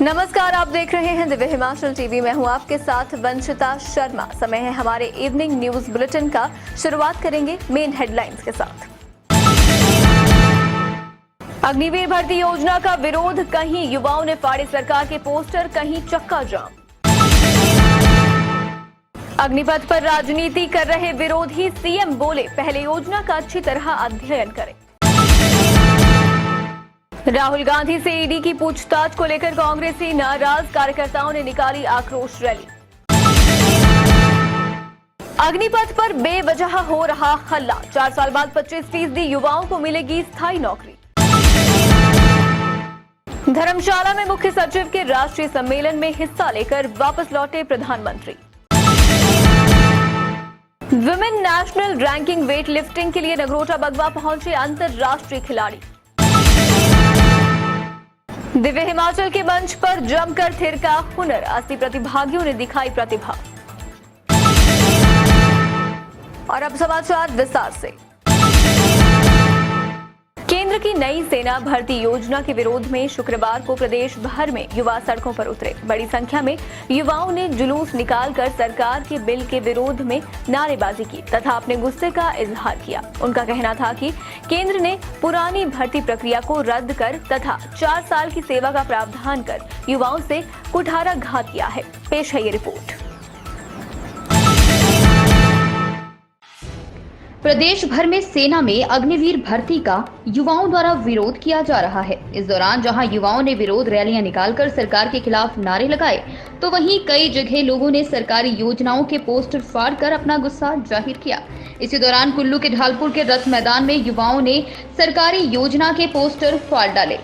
नमस्कार, आप देख रहे हैं दिव्य हिमाचल टीवी। मैं हूं आपके साथ वंशिता शर्मा। समय है हमारे इवनिंग न्यूज बुलेटिन का। शुरुआत करेंगे मेन हेडलाइंस के साथ। अग्निवीर भर्ती योजना का विरोध, कहीं युवाओं ने फाड़े सरकार के पोस्टर, कहीं चक्का जाम। अग्निपथ पर राजनीति कर रहे विरोधी, सीएम बोले पहले योजना का अच्छी तरह अध्ययन करें। राहुल गांधी से ईडी की पूछताछ को लेकर कांग्रेसी नाराज, कार्यकर्ताओं ने निकाली आक्रोश रैली। अग्निपथ पर बेवजह हो रहा हल्ला, 4 साल बाद 25% युवाओं को मिलेगी स्थायी नौकरी। धर्मशाला में मुख्य सचिव के राष्ट्रीय सम्मेलन में हिस्सा लेकर वापस लौटे प्रधानमंत्री। Women national ranking weight lifting के लिए नगरोटा बगवा पहुंचे अंतर्राष्ट्रीय खिलाड़ी। दिव्य हिमाचल के मंच पर जमकर थिरका हुनर, 80 प्रतिभागियों ने दिखाई प्रतिभा। और अब समाचार विस्तार से। केंद्र की नई सेना भर्ती योजना के विरोध में शुक्रवार को प्रदेश भर में युवा सड़कों पर उतरे। बड़ी संख्या में युवाओं ने जुलूस निकालकर सरकार के बिल के विरोध में नारेबाजी की तथा अपने गुस्से का इजहार किया। उनका कहना था कि केंद्र ने पुरानी भर्ती प्रक्रिया को रद्द कर तथा 4 साल की सेवा का प्रावधान कर युवाओं से कुठाराघात किया है। पेश है ये रिपोर्ट। प्रदेश भर में सेना में अग्निवीर भर्ती का युवाओं द्वारा विरोध किया जा रहा है। इस दौरान जहां युवाओं ने विरोध रैलियां निकालकर सरकार के खिलाफ नारे लगाए, तो वहीं कई जगह लोगों ने सरकारी योजनाओं के पोस्टर फाड़कर अपना गुस्सा जाहिर किया। इसी दौरान कुल्लू के ढालपुर के रथ मैदान में युवाओं ने सरकारी योजना के पोस्टर फाड़ डाले।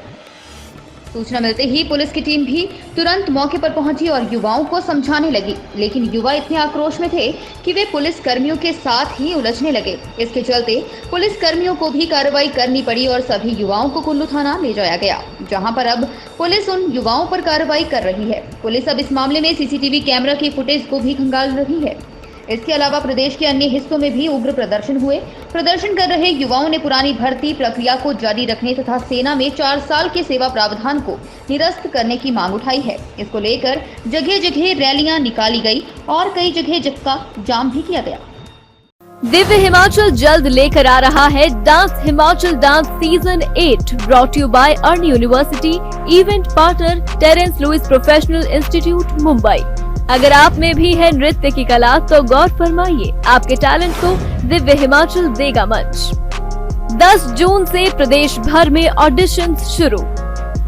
सूचना मिलते ही पुलिस की टीम भी तुरंत मौके पर पहुंची और युवाओं को समझाने लगी, लेकिन युवा इतने आक्रोश में थे कि वे पुलिस कर्मियों के साथ ही उलझने लगे। इसके चलते पुलिस कर्मियों को भी कार्रवाई करनी पड़ी और सभी युवाओं को कुल्लू थाना ले जाया गया, जहां पर अब पुलिस उन युवाओं पर कार्रवाई कर रही है। पुलिस अब इस मामले में सीसीटीवी कैमरा की फुटेज को भी खंगाल रही है। इसके अलावा प्रदेश के अन्य हिस्सों में भी उग्र प्रदर्शन हुए। प्रदर्शन कर रहे युवाओं ने पुरानी भर्ती प्रक्रिया को जारी रखने तथा सेना में 4 साल के सेवा प्रावधान को निरस्त करने की मांग उठाई है। इसको लेकर जगह जगह रैलियां निकाली गई और कई जगह चक्का जाम भी किया गया। दिव्य हिमाचल जल्द लेकर आ रहा है dance Himachal dance season 8, brought you by Arni university, event partner Terence Lewis professional institute Mumbai. अगर आप में भी है नृत्य की कला तो गौर फरमाइए, आपके टैलेंट को दिव्य हिमाचल देगा मंच। 10 जून से प्रदेश भर में ऑडिशंस शुरू।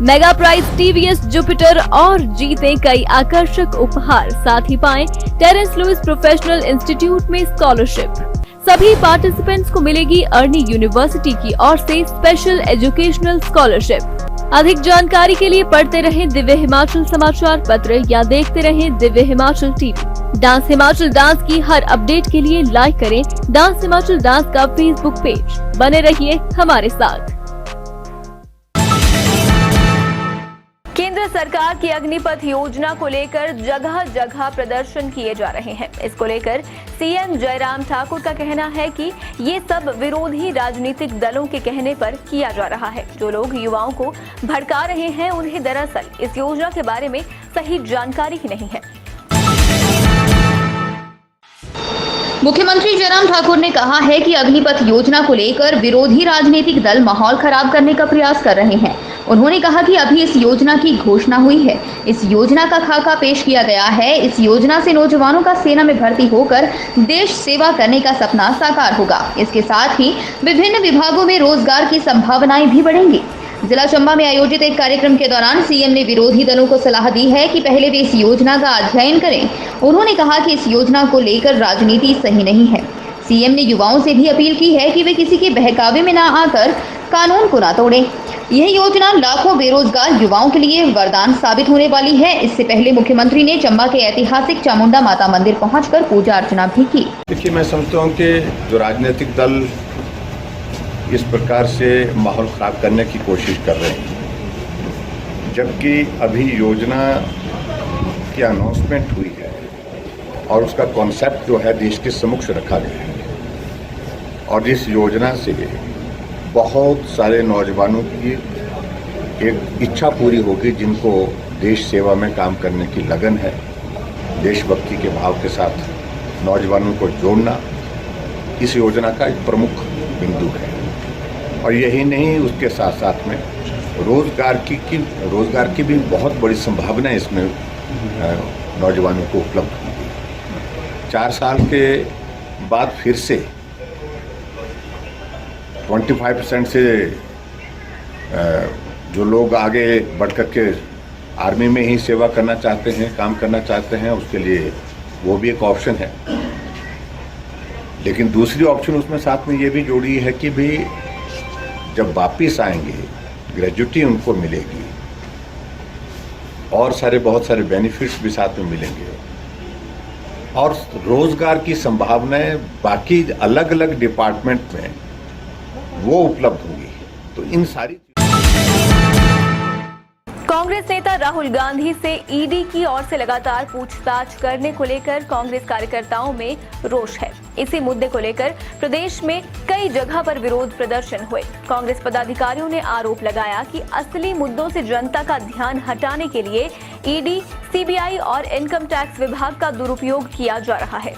मेगा प्राइज टीवीएस जुपिटर और जीते कई आकर्षक उपहार, साथ ही पाएं टेरेंस लुइस प्रोफेशनल इंस्टीट्यूट में स्कॉलरशिप। सभी पार्टिसिपेंट्स को मिलेगी अर्नी यूनिवर्सिटी की ओर से स्पेशल एजुकेशनल स्कॉलरशिप। अधिक जानकारी के लिए पढ़ते रहें दिव्य हिमाचल समाचार पत्र या देखते रहें Divya Himachal TV. Dance Himachal dance की हर अपडेट के लिए लाइक करें डांस हिमाचल डांस का फेसबुक पेज। बने रहिए हमारे साथ। केंद्र सरकार की अग्निपथ योजना को लेकर जगह जगह प्रदर्शन किए जा रहे हैं। इसको लेकर सीएम जयराम ठाकुर का कहना है कि ये सब विरोधी राजनीतिक दलों के कहने पर किया जा रहा है। जो लोग युवाओं को भड़का रहे हैं, उन्हें दरअसल इस योजना के बारे में सही जानकारी ही नहीं है। मुख्यमंत्री जयराम ठाकुर ने कहा है कि अग्निपथ योजना को लेकर विरोधी राजनीतिक दल माहौल खराब करने का प्रयास कर रहे हैं। उन्होंने कहा कि अभी इस योजना की घोषणा हुई है, इस योजना का खाका पेश किया गया है। इस योजना से नौजवानों का सेना में भर्ती होकर देश सेवा करने का सपना साकार होगा। इसके साथ ही विभिन्न विभागों में रोजगार की संभावनाएं भी बढ़ेंगी। जिला चंबा में आयोजित एक कार्यक्रम के दौरान सीएम ने विरोधी दलों को सलाह दी है कि पहले वे इस योजना का अध्ययन करें। उन्होंने कहा कि इस योजना को लेकर राजनीति सही नहीं है। सीएम ने युवाओं से भी अपील की है कि वे किसी के बहकावे में न आकर कानून को न तोड़ें। यह योजना लाखों बेरोजगार युवाओं के लिए वरदान साबित होने वाली है। इससे पहले मुख्यमंत्री ने चंबा के ऐतिहासिक चामुंडा माता मंदिर पहुंचकर पूजा अर्चना भी की। देखिए, मैं समझता हूँ कि जो राजनीतिक दल इस प्रकार से माहौल खराब करने की कोशिश कर रहे हैं, जबकि अभी योजना की अनाउंसमेंट हुई है और उसका कॉन्सेप्ट जो है देश के समक्ष रखा गया है और इस योजना से बहुत सारे नौजवानों की एक इच्छा पूरी होगी जिनको देश सेवा में काम करने की लगन है, देशभक्ति के भाव के साथ नौजवानों को जोड़ना इस योजना का एक प्रमुख बिंदु है। और यही नहीं, उसके साथ साथ में रोजगार की भी बहुत बड़ी संभावना इसमें नौजवानों को उपलब्ध होगी। 4 साल के बाद फिर से 25% से जो लोग आगे बढ़ कर के आर्मी में ही सेवा करना चाहते हैं, काम करना चाहते हैं, उसके लिए वो भी एक ऑप्शन है। लेकिन दूसरी ऑप्शन उसमें साथ में ये भी जोड़ी है कि भी जब वापिस आएंगे ग्रेजुटी उनको मिलेगी और बहुत सारे बेनिफिट्स भी साथ में मिलेंगे और रोजगार की संभावनाएं बाकी अलग अलग डिपार्टमेंट में वो उपलब्ध होंगी। तो इन सारी कांग्रेस नेता राहुल गांधी से ईडी की ओर से लगातार पूछताछ करने को लेकर कांग्रेस कार्यकर्ताओं में रोष है। इसी मुद्दे को लेकर प्रदेश में कई जगह पर विरोध प्रदर्शन हुए। कांग्रेस पदाधिकारियों ने आरोप लगाया कि असली मुद्दों से जनता का ध्यान हटाने के लिए ईडी, सीबीआई और इनकम टैक्स विभाग का दुरुपयोग किया जा रहा है।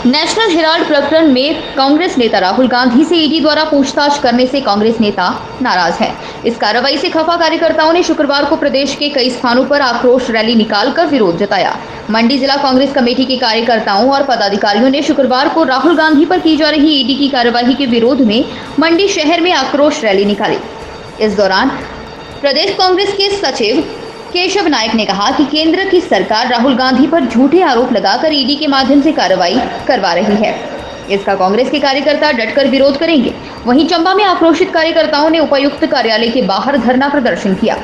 नेशनल हेराल्ड प्रकरण में कांग्रेस नेता राहुल गांधी से ईडी द्वारा पूछताछ करने से कांग्रेस नेता नाराज हैं। इस कार्रवाई से खफा कार्यकर्ताओं ने शुक्रवार को प्रदेश के कई स्थानों पर आक्रोश रैली निकालकर विरोध जताया। मंडी जिला कांग्रेस कमेटी के कार्यकर्ताओं और पदाधिकारियों ने शुक्रवार को राहुल गांधी पर की जा रही ईडी की कार्रवाई के विरोध में मंडी शहर में आक्रोश रैली निकाली। इस दौरान प्रदेश कांग्रेस के सचिव केशव नायक ने कहा कि केंद्र की सरकार राहुल गांधी पर झूठे आरोप लगाकर ईडी के माध्यम से कार्रवाई करवा रही है। इसका कांग्रेस के कार्यकर्ता डटकर विरोध करेंगे। वहीं चंबा में आक्रोशित कार्यकर्ताओं ने उपायुक्त कार्यालय के बाहर धरना प्रदर्शन किया।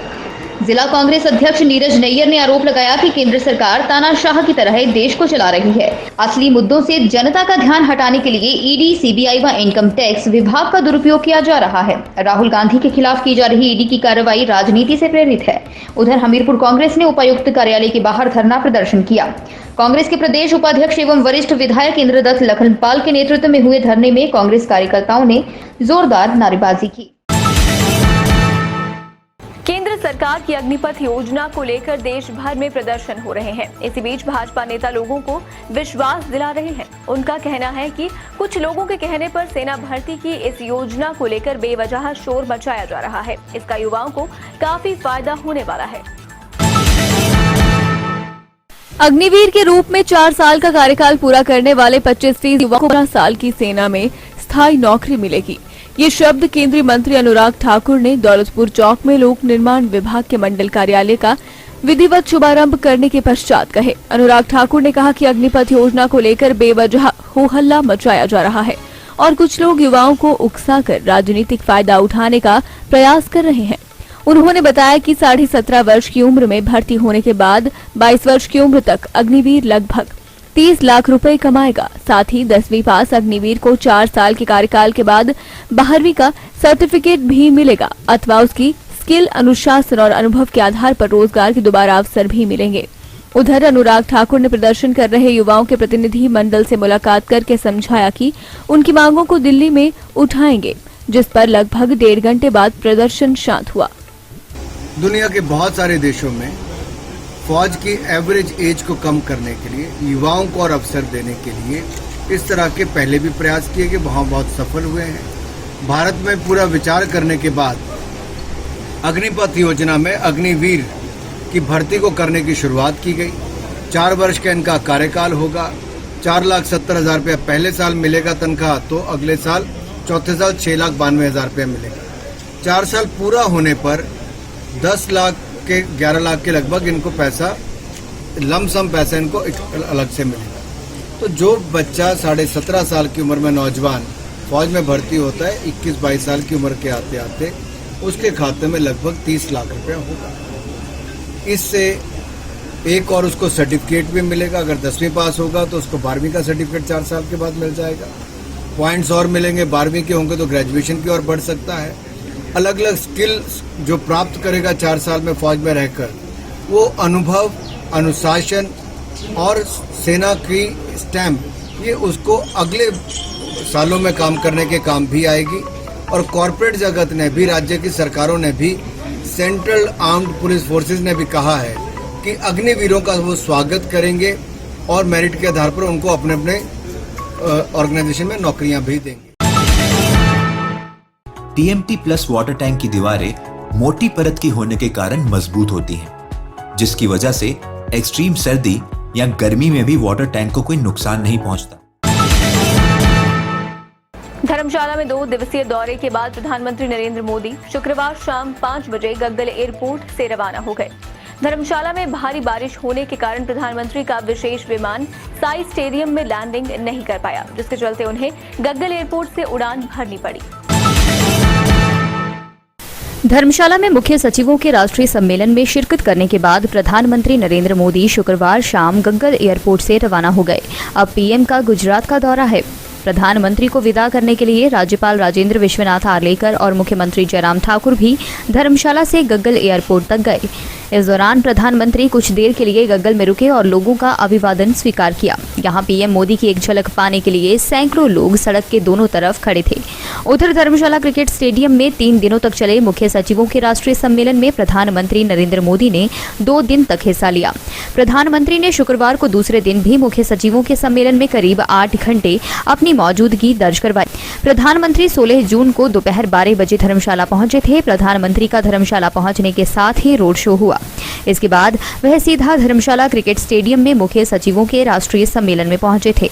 जिला कांग्रेस अध्यक्ष नीरज नैयर ने आरोप लगाया कि केंद्र सरकार तानाशाह की तरह देश को चला रही है। असली मुद्दों से जनता का ध्यान हटाने के लिए ईडी, सीबीआई व इनकम टैक्स विभाग का दुरुपयोग किया जा रहा है। राहुल गांधी के खिलाफ की जा रही ईडी की कार्रवाई राजनीति से प्रेरित है। उधर हमीरपुर कांग्रेस ने उपायुक्त कार्यालय के बाहर धरना प्रदर्शन किया। कांग्रेस के प्रदेश उपाध्यक्ष एवं वरिष्ठ विधायक इंद्रदत्त लखनपाल के नेतृत्व में हुए धरने में कांग्रेस कार्यकर्ताओं ने जोरदार नारेबाजी की। केंद्र सरकार की अग्निपथ योजना को लेकर देश भर में प्रदर्शन हो रहे हैं। इसी बीच भाजपा नेता लोगों को विश्वास दिला रहे हैं। उनका कहना है कि कुछ लोगों के कहने पर सेना भर्ती की इस योजना को लेकर बेवजह शोर मचाया जा रहा है। इसका युवाओं को काफी फायदा होने वाला है। अग्निवीर के रूप में 4 साल का कार्यकाल पूरा करने वाले 25% युवाओं को 15 साल की सेना में स्थायी नौकरी मिलेगी। ये शब्द केंद्रीय मंत्री अनुराग ठाकुर ने दौलतपुर चौक में लोक निर्माण विभाग के मंडल कार्यालय का विधिवत शुभारंभ करने के पश्चात कहे। अनुराग ठाकुर ने कहा कि अग्निपथ योजना को लेकर बेवजह हो हल्ला मचाया जा रहा है और कुछ लोग युवाओं को उकसाकर राजनीतिक फायदा उठाने का प्रयास कर रहे हैं। उन्होंने बताया कि 17.5 वर्ष की उम्र में भर्ती होने के बाद 22 वर्ष की उम्र तक अग्निवीर लगभग 30 लाख रुपए कमाएगा। साथ ही 10वीं पास अग्निवीर को 4 साल के कार्यकाल के बाद 12वीं का सर्टिफिकेट भी मिलेगा अथवा उसकी स्किल, अनुशासन और अनुभव के आधार पर रोजगार के दोबारा अवसर भी मिलेंगे। उधर अनुराग ठाकुर ने प्रदर्शन कर रहे युवाओं के प्रतिनिधि मंडल से मुलाकात करके समझाया कि उनकी मांगों को दिल्ली में उठाएंगे, जिस पर लगभग 1.5 घंटे बाद प्रदर्शन शांत हुआ। दुनिया के बहुत सारे देशों में फौज की एवरेज एज को कम करने के लिए, युवाओं को और अवसर देने के लिए इस तरह के पहले भी प्रयास किए गए, वहाँ बहुत सफल हुए हैं। भारत में पूरा विचार करने के बाद अग्निपथ योजना में अग्निवीर की भर्ती को करने की शुरुआत की गई। 4 वर्ष का इनका कार्यकाल होगा। 4,70,000 रुपया पहले साल मिलेगा तनख्वाह, तो अगले साल चौथे साल 6,92,000 रुपया मिलेगा। 4 साल पूरा होने पर 10 लाख के 11 लाख के लगभग इनको पैसा, लमसम पैसा इनको अलग से मिलेगा। तो जो बच्चा 17.5 साल की उम्र में नौजवान फौज में भर्ती होता है, 21-22 साल की उम्र के आते आते उसके खाते में लगभग 30 लाख रुपया होगा। इससे एक और उसको सर्टिफिकेट भी मिलेगा। अगर 10वीं पास होगा तो उसको 12वीं का सर्टिफिकेट 4 साल के बाद मिल जाएगा। पॉइंट्स और मिलेंगे, 12वीं के होंगे तो ग्रेजुएशन की ओर बढ़ सकता है। अलग अलग स्किल जो प्राप्त करेगा 4 साल में फौज में रहकर, वो अनुभव, अनुशासन और सेना की स्टैम्प, ये उसको अगले सालों में काम करने के काम भी आएगी। और कॉरपोरेट जगत ने भी, राज्य की सरकारों ने भी सेंट्रल आर्म्ड पुलिस फोर्सेज ने भी कहा है कि अग्निवीरों का वो स्वागत करेंगे और मेरिट के आधार पर उनको अपने अपने ऑर्गेनाइजेशन में नौकरियां भी देंगे। TMT प्लस वाटर टैंक की दीवारें मोटी परत की होने के कारण मजबूत होती हैं, जिसकी वजह से एक्सट्रीम सर्दी या गर्मी में भी वाटर टैंक को कोई नुकसान नहीं पहुंचता। धर्मशाला में 2 दिवसीय दौरे के बाद प्रधानमंत्री नरेंद्र मोदी शुक्रवार शाम 5 बजे गग्गल एयरपोर्ट से रवाना हो गए। धर्मशाला में भारी बारिश होने के कारण प्रधानमंत्री का विशेष विमान साई स्टेडियम में लैंडिंग नहीं कर पाया, जिसके चलते उन्हें गग्गल एयरपोर्ट से उड़ान भरनी पड़ी। धर्मशाला में मुख्य सचिवों के राष्ट्रीय सम्मेलन में शिरकत करने के बाद प्रधानमंत्री नरेंद्र मोदी शुक्रवार शाम गग्गल एयरपोर्ट से रवाना हो गए। अब पीएम का गुजरात का दौरा है। प्रधानमंत्री को विदा करने के लिए राज्यपाल राजेंद्र विश्वनाथ आर्लेकर और मुख्यमंत्री जयराम ठाकुर भी धर्मशाला से गग्गल एयरपोर्ट तक गए। इस दौरान प्रधानमंत्री कुछ देर के लिए गग्गल में रुके और लोगों का अभिवादन स्वीकार किया। यहां पीएम मोदी की एक झलक पाने के लिए सैकड़ों लोग सड़क के दोनों तरफ खड़े थे। उधर धर्मशाला क्रिकेट स्टेडियम में 3 दिनों तक चले मुख्य सचिवों के राष्ट्रीय सम्मेलन में प्रधानमंत्री नरेंद्र मोदी ने 2 दिन तक हिस्सा लिया। प्रधानमंत्री ने शुक्रवार को दूसरे दिन भी मुख्य सचिवों के सम्मेलन में करीब 8 घंटे अपनी मौजूदगी दर्ज करवाई। प्रधानमंत्री 16 जून को दोपहर 12 बजे धर्मशाला पहुंचे थे। प्रधानमंत्री का धर्मशाला पहुंचने के साथ ही रोड शो हुआ। इसके बाद वह सीधा धर्मशाला क्रिकेट स्टेडियम में मुख्य सचिवों के राष्ट्रीय सम्मेलन में पहुंचे थे।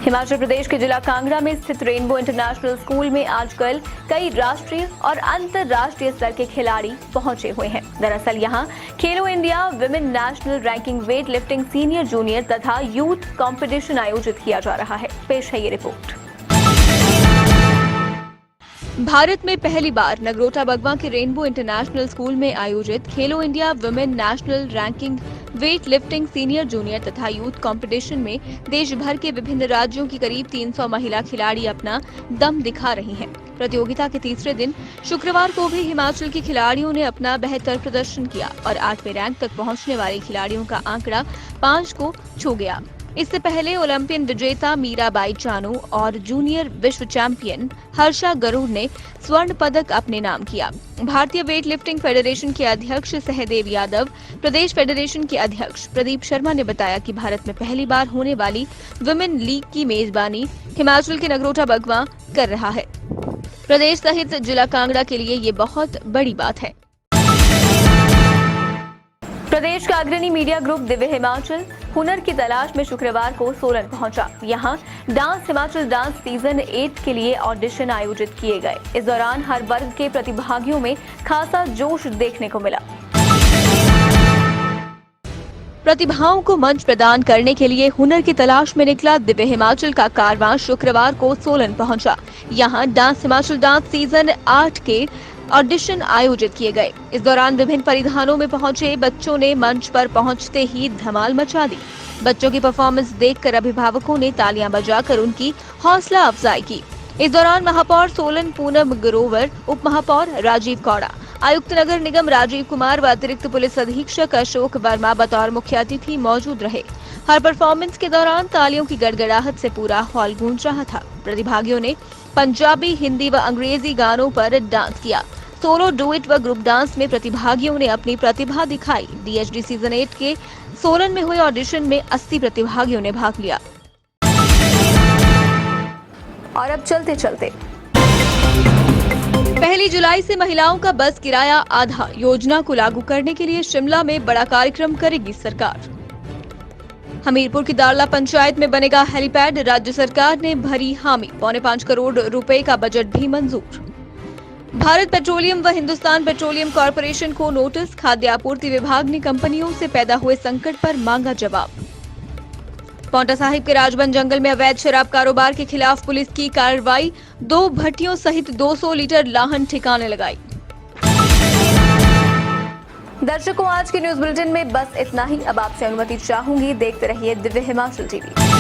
हिमाचल प्रदेश के जिला कांगड़ा में स्थित रेनबो इंटरनेशनल स्कूल में आजकल कई राष्ट्रीय और अंतर्राष्ट्रीय स्तर के खिलाड़ी पहुंचे हुए हैं। दरअसल यहां खेलो India women national ranking weight lifting senior junior तथा यूथ कंपटीशन आयोजित किया जा रहा है। पेश है ये रिपोर्ट। भारत में पहली बार नगरोटा बगवा के रेनबो इंटरनेशनल स्कूल में आयोजित खेलो India women national ranking weight lifting senior junior तथा यूथ कंपटीशन में देश भर के विभिन्न राज्यों की करीब 300 महिला खिलाड़ी अपना दम दिखा रही हैं। प्रतियोगिता के तीसरे दिन शुक्रवार को भी हिमाचल के खिलाड़ियों ने अपना बेहतर प्रदर्शन किया और 8वें रैंक तक पहुंचने वाले खिलाड़ियों का आंकड़ा 5 को छू गया। इससे पहले ओलंपियन विजेता मीराबाई चानू और जूनियर विश्व चैंपियन हर्षा गरुड़ ने स्वर्ण पदक अपने नाम किया। भारतीय वेट लिफ्टिंग फेडरेशन के अध्यक्ष सहदेव यादव, प्रदेश फेडरेशन के अध्यक्ष प्रदीप शर्मा ने बताया कि भारत में पहली बार होने वाली विमेन लीग की मेजबानी हिमाचल के नगरोटा बगवा कर रहा है। प्रदेश सहित जिला कांगड़ा के लिए ये बहुत बड़ी बात है। प्रदेश का अग्रणी मीडिया ग्रुप दिव्य हिमाचल हुनर की तलाश में शुक्रवार को सोलन पहुंचा। यहां डांस हिमाचल डांस सीजन 8 के लिए ऑडिशन आयोजित किए गए। इस दौरान हर वर्ग के प्रतिभागियों में खासा जोश देखने को मिला। प्रतिभाओं को मंच प्रदान करने के लिए हुनर की तलाश में निकला दिव्य हिमाचल का कारवां शुक्रवार को सोलन पहुंचा। यहां डांस हिमाचल डांस सीजन 8 के ऑडिशन आयोजित किए गए। इस दौरान विभिन्न परिधानों में पहुंचे बच्चों ने मंच पर पहुंचते ही धमाल मचा दी। बच्चों की परफॉर्मेंस देखकर अभिभावकों ने तालियां बजाकर उनकी हौसला अफजाई की। इस दौरान महापौर सोलन पूनम ग्रोवर, उप महापौर राजीव कौड़ा, आयुक्त नगर निगम राजीव कुमार व अतिरिक्त पुलिस अधीक्षक अशोक वर्मा बतौर मुख्य अतिथि मौजूद रहे। हर परफॉर्मेंस के दौरान तालियों की गड़गड़ाहट से पूरा हॉल गूंज रहा था। प्रतिभागियों ने पंजाबी, हिंदी व अंग्रेजी गानों पर डांस किया। सोलो, डुएट व ग्रुप डांस में प्रतिभागियों ने अपनी प्रतिभा दिखाई। डीएचडी सीजन 8 के सोलन में हुए ऑडिशन में 80 प्रतिभागियों ने भाग लिया। और अब चलते चलते 1 जुलाई से महिलाओं का बस किराया आधा योजना को लागू करने के लिए शिमला में बड़ा कार्यक्रम करेगी सरकार। हमीरपुर की दारला पंचायत में बनेगा हेलीपैड। राज्य सरकार ने भरी हामी। 5.25 करोड़ रुपए का बजट भी मंजूर। भारत पेट्रोलियम व हिंदुस्तान पेट्रोलियम कॉर्पोरेशन को नोटिस। खाद्य आपूर्ति विभाग ने कंपनियों से पैदा हुए संकट पर मांगा जवाब। पांवटा साहिब के राजबन जंगल में अवैध शराब कारोबार के खिलाफ पुलिस की कार्रवाई। 2 भट्टियों सहित 200 लीटर लाहन ठिकाने लगाई। दर्शकों, आज के न्यूज बुलेटिन में बस इतना ही। अब आपसे अनुमति चाहूंगी। देखते रहिए दिव्य हिमाचल टीवी।